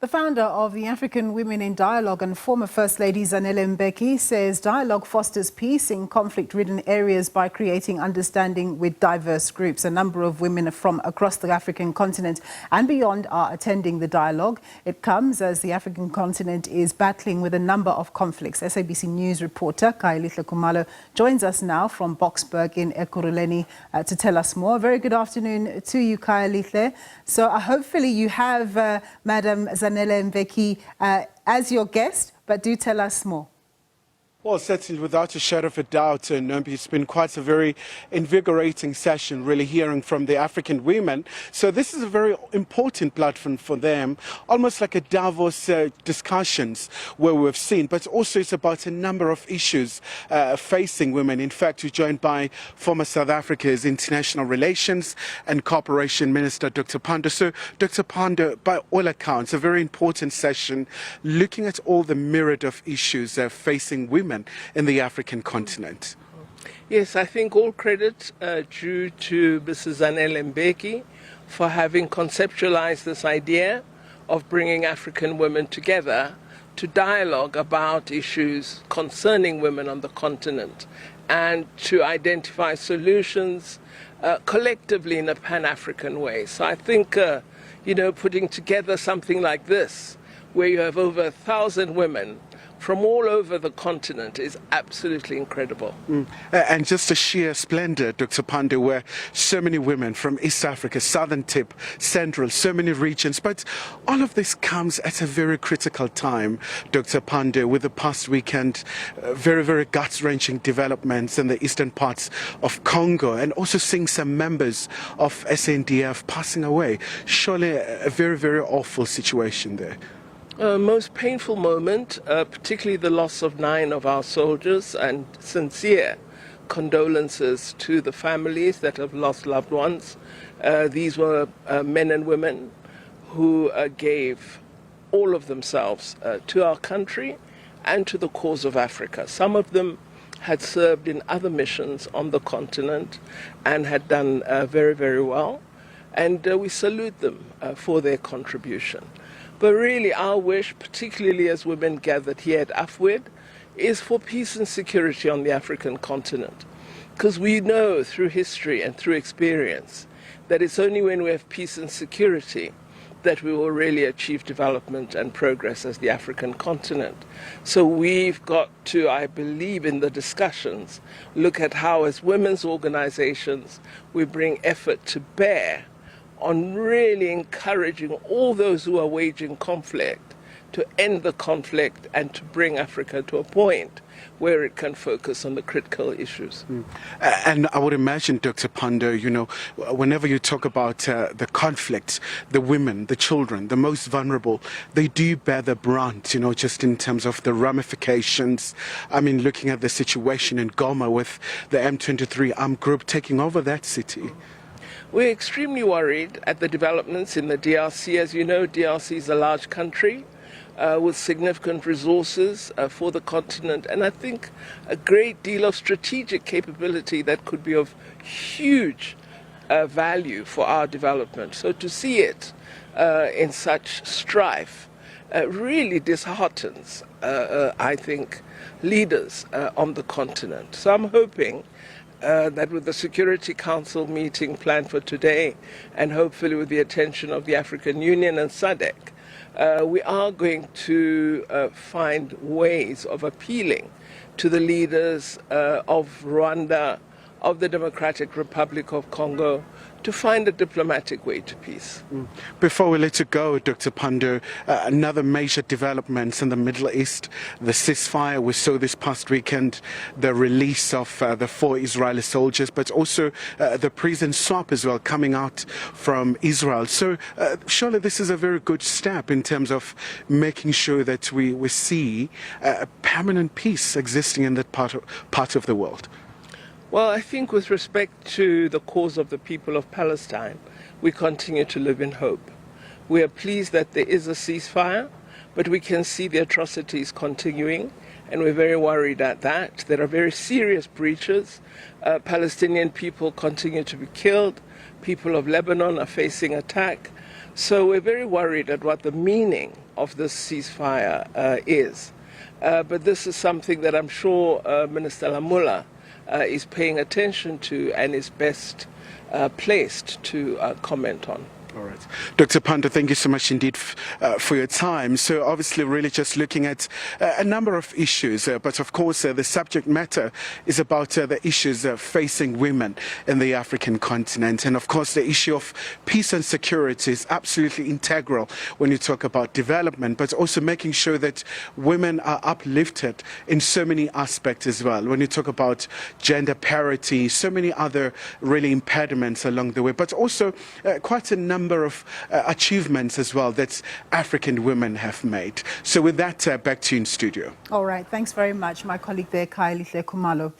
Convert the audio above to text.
The founder of the African Women in Dialogue and former First Lady Zanele Mbeki says dialogue fosters peace in conflict-ridden areas by creating understanding with diverse groups. A number of women from across the African continent and beyond are attending the dialogue. It comes as the African continent is battling with a number of conflicts. SABC News reporter Khayelihle Khumalo joins us now from Boksburg in Ekurhuleni to tell us more. Very good afternoon to you, Khayelihle. So hopefully you have Madam Zanele Mbeki as your guest, but do tell us more. Well, certainly, without a shadow of a doubt, Nombi, it's been quite a very invigorating session, really hearing from the African women. So this is a very important platform for them, almost like a Davos discussions where we've seen, but also it's about a number of issues facing women. In fact, we're joined by former South Africa's International Relations and Cooperation Minister, Dr. Pandor. So, Dr. Pandor, by all accounts, a very important session looking at all the myriad of issues facing women in the African continent. Yes, I think all credit due to Mrs. Zanele Mbeki for having conceptualized this idea of bringing African women together to dialogue about issues concerning women on the continent and to identify solutions collectively in a Pan-African way. So I think, putting together something like this, where you have over 1,000 women from all over the continent, is absolutely incredible. And just a sheer splendor, Dr. Pandor, where so many women from East Africa, Southern Tip, Central, so many regions. But all of this comes at a very critical time, Dr. Pandor, with the past weekend, very, very gut-wrenching developments in the eastern parts of Congo, and also seeing some members of SANDF passing away. Surely a very, very awful situation there. Most painful moment, particularly the loss of 9 of our soldiers, and sincere condolences to the families that have lost loved ones. These were men and women who gave all of themselves to our country and to the cause of Africa. Some of them had served in other missions on the continent and had done very, very well. And we salute them for their contribution. But really our wish, particularly as women gathered here at AFWID, is for peace and security on the African continent. Because we know through history and through experience that it's only when we have peace and security that we will really achieve development and progress as the African continent. So we've got to, I believe in the discussions, look at how as women's organizations we bring effort to bear on really encouraging all those who are waging conflict to end the conflict and to bring Africa to a point where it can focus on the critical issues. And I would imagine, Dr. Pandor, whenever you talk about the conflict, the women, the children, the most vulnerable, they do bear the brunt, just in terms of the ramifications. I mean, looking at the situation in Goma with the M23 armed group taking over that city. We're extremely worried at the developments in the DRC. As you know, DRC is a large country with significant resources for the continent, and I think a great deal of strategic capability that could be of huge value for our development. So to see it in such strife really disheartens, I think, leaders on the continent. So I'm hoping that with the Security Council meeting planned for today, and hopefully with the attention of the African Union and SADC, we are going to find ways of appealing to the leaders of Rwanda, of the Democratic Republic of Congo, to find a diplomatic way to peace. Before we let you go, Dr. Pandor, another major development in the Middle East, the ceasefire. We saw this past weekend the release of the 4 Israeli soldiers, but also the prison swap as well coming out from Israel. So surely this is a very good step in terms of making sure that we see a permanent peace existing in that part of the world. Well, I think with respect to the cause of the people of Palestine, we continue to live in hope. We are pleased that there is a ceasefire, but we can see the atrocities continuing, and we're very worried at that. There are very serious breaches. Palestinian people continue to be killed. People of Lebanon are facing attack. So we're very worried at what the meaning of this ceasefire is. But this is something that I'm sure Minister Lamula is paying attention to and is best placed to comment on. All right. Dr. Pandor, thank you so much indeed for your time. So obviously really just looking at a number of issues, but of course the subject matter is about the issues facing women in the African continent. And of course the issue of peace and security is absolutely integral when you talk about development, but also making sure that women are uplifted in so many aspects as well. When you talk about gender parity, so many other really impediments along the way, but also quite a number of achievements as well that African women have made. So with that, back to you in studio. All right. Thanks very much, my colleague there, Khayelihle Khumalo.